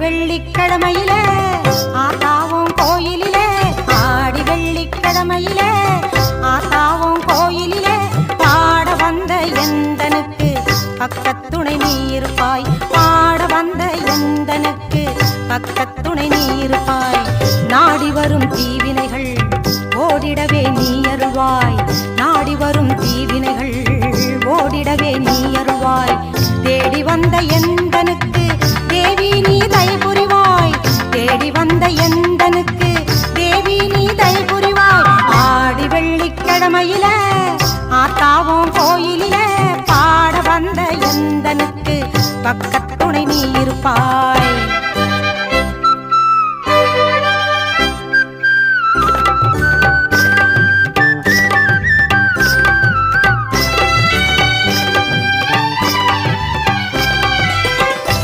வெள்ளிக்கிழமையிலே ஆத்தாவும் கோயிலிலே ஆடி வெள்ளிக்கிழமையிலே ஆத்தாவும் கோயிலிலே பாட வந்த எந்தனுக்கு பக்கத்துணை நீ இருப்பாய் பாட வந்த எந்தனுக்கு பக்கத்துணை நீ இருப்பாய் நாடி வரும் தீவினைகள் ஓடிடவே நீ அருள்வாய் நாடி வரும் தீவினைகள் ஓடிடவே நீ அருள்வாய் தேடி வந்த எந்தனுக்கு தேவி நீ தயை புரிவாய் தேடி வந்த எந்தனுக்கு தேவி நீ தயை புரிவாய் ஆடி வெள்ளிக்கிழமையில ஆத்தாவும் கோயிலில பாட வந்த எந்தனுக்கு பக்கத்துணை நீ இருப்பாய்